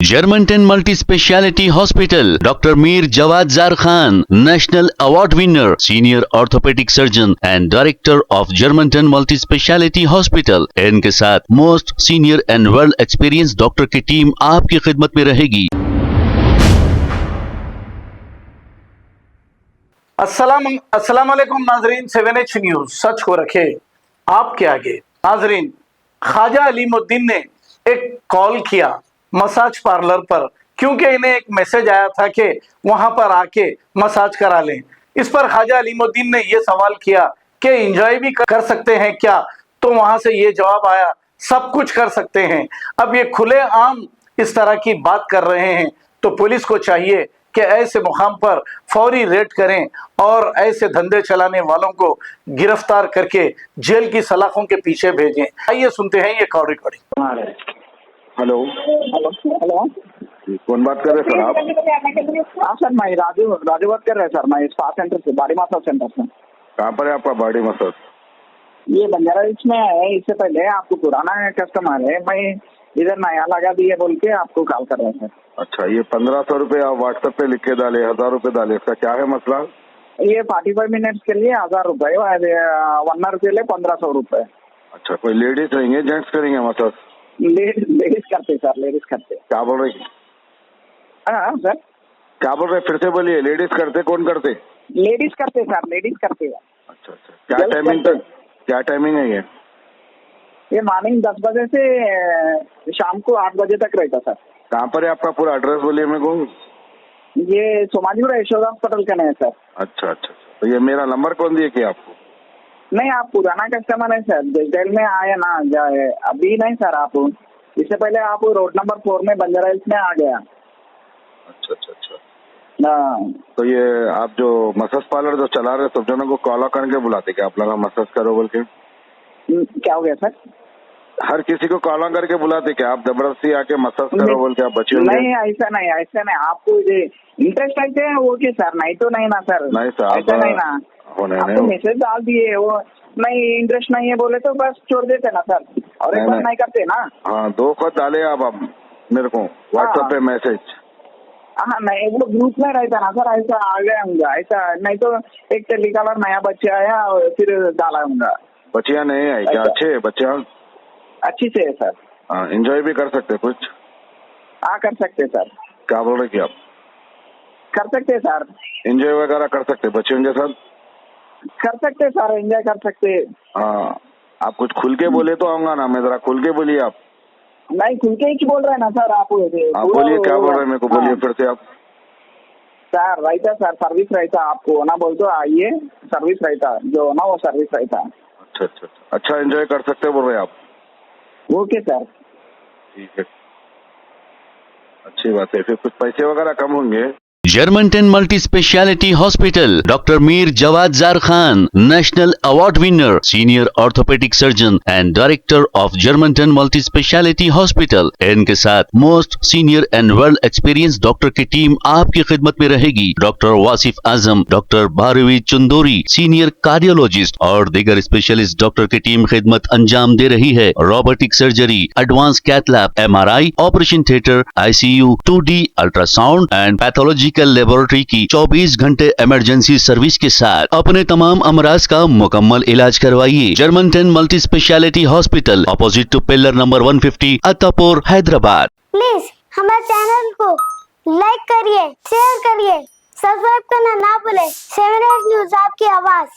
Germantown Multi Speciality Hospital, Dr. Mir Jawad Zar Khan, National Award winner, Senior Orthopedic Surgeon and Director of Germantown Multi Speciality Hospital. इनके साथ most senior and world experience doctor की team आपकी खिदमत में रहेगी। अस्सलाम वालेकुम नाजरीन, 7H न्यूज सच को रखे आपके आगे। नाजरीन, ख्वाजा अलीमुद्दीन ने एक कॉल किया मसाज पार्लर पर, क्योंकि इन्हें एक मैसेज आया था कि वहां पर आके मसाज करा लें। इस पर ख्वाजा अलीमुद्दीन ने यह सवाल किया कि एंजॉय भी कर सकते हैं क्या, तो वहां से ये जवाब आया सब कुछ कर सकते हैं। अब ये खुले आम इस तरह की बात कर रहे हैं, तो पुलिस को चाहिए कि ऐसे मुकाम पर फौरी रेड करें और ऐसे धंधे चलाने वालों को गिरफ्तार करके जेल की सलाखों के पीछे भेजें। आइए सुनते हैं ये call recording. Hello hello hello, कौन बात कर रहे हैं सर आप? हाँ सर, मैं राजू बात कर रहे हैं सर। मैं स्पा सेंटर से, बॉडी मसाज सेंटर से। कहाँ पर है आपका बॉडी मसाज? ये बंजारा हिल्स में है। इससे पहले आपको पुराना कस्टमर है, मैं इधर नया लगा दिए बोल के आपको कॉल कर रहे हैं। अच्छा, ये 1500 रुपये आप व्हाट्सएप पे लिख के डाले, 1000 रुपये डाले, इसका क्या है मसला? ये 45 मिनट्स के लिए 1000 रुपए, 1 आवर के लिए 1500 रुपए। अच्छा, कोई लेडीज रहेंगे जेंट्स करेंगे मसाज? लेडीज करते सर, लेडीज करते। क्या बोल रहे? हाँ सर, क्या बोल रहे? फिर से बोलिए। लेडीज करते? कौन करते? लेडीज करते सर, लेडीज करते। अच्छा अच्छा, क्या टाइमिंग तक, क्या टाइमिंग है ये? ये मॉर्निंग 10 बजे से शाम को 8 बजे तक रहता सर। कहाँ पर है आपका पूरा एड्रेस बोलिए मेरे को। ये सोमाजीपुरा यशोदा हॉस्पिटल का नहीं है सर। अच्छा अच्छा, तो ये मेरा नंबर कौन दिए कि आपको? नहीं, आप पुराना कस्टमर है सर, डिटेल में आया ना जाए अभी नहीं सर। आप इससे पहले आप रोड नंबर 4 में बंजारा हिल्स में आ गया। अच्छा अच्छा अच्छा, तो ये आप जो मसाज पार्लर जो चला रहे सब जनों को कॉल करके बुलाते क्या आप लोग मसाज करो बोल के? क्या हो गया सर? हर किसी को कॉल करके बुलाते क्या आप? जबरदस्ती आके मसाज करो बोल के आप बच्चे होंगे? नहीं, ऐसा नहीं, ऐसा नहीं। आपको ये इंटरेस्ट आते हैं वो के सर, नहीं तो नहीं ना सर। नहीं सर, ऐसा नहीं ना। आपको मैसेज डाल दिए, वो नहीं इंटरेस्ट नहीं है बोले तो बस छोड़ देते ना सर, और एक बार नहीं करते ना। हाँ, 2 खत डाले आप मेरे को व्हाट्सएप पे मैसेज। हाँ नहीं, वो ग्रुप में रहता ना सर, ऐसा आ गया होगा। ऐसा नहीं तो एक टेलीकॉलर नया बच्चा आया और फिर डाला होगा। बच्चियाँ नहीं आई क्या? अच्छे बच्चियाँ अच्छी से है सर। हाँ, एंजॉय भी कर सकते कुछ? हाँ कर सकते सर। क्या बोल रहे कि आप? कर सकते सर, एंजॉय वगैरह कर सकते बच्चों के साथ? कर सकते सर, एंजॉय कर सकते। हाँ, आप कुछ खुल के बोले तो आऊंगा ना मैं, जरा खुल के बोलिए आप। नहीं, खुल के ही बोल रहे हैं ना सर आप। बोलिए, क्या बोल रहे हैं मेरे को बोलिए फिर से आप। सर रहता सर, सर्विस रहता, आपको ना बोल तो आइए, सर्विस रहता जो ना, वो सर्विस रहता। अच्छा अच्छा अच्छा, एंजॉय कर सकते बोल रहे हैं आप? ओके सर, ठीक है, अच्छी बात है। फिर कुछ पैसे वगैरह कम होंगे? Germantown Multi Speciality Hospital, Dr. Mir Jawad Zar Khan, National Award winner, Senior Orthopedic Surgeon and Director of Germantown Multi Speciality Hospital. इनके साथ most senior and world experience doctor की टीम आपकी खिदमत में रहेगी। Doctor Wasif Azam, doctor Bharvi Chandori, senior cardiologist और दीगर specialist doctor की टीम खिदमत अंजाम दे रही है। Robotic surgery, advance cath lab, MRI, operation theatre, ICU, 2D ultrasound and pathological laboratory की 24 घंटे इमरजेंसी सर्विस के साथ अपने तमाम अमराज का मुकम्मल इलाज करवाइए। जर्मनटन multi speciality hospital, opposite to pillar number 150, Attapur, Hyderabad. Please हमारे चैनल को लाइक करिए, शेयर करिए, सब्सक्राइब करना ना भूले। 7H न्यूज आपकी आवाज।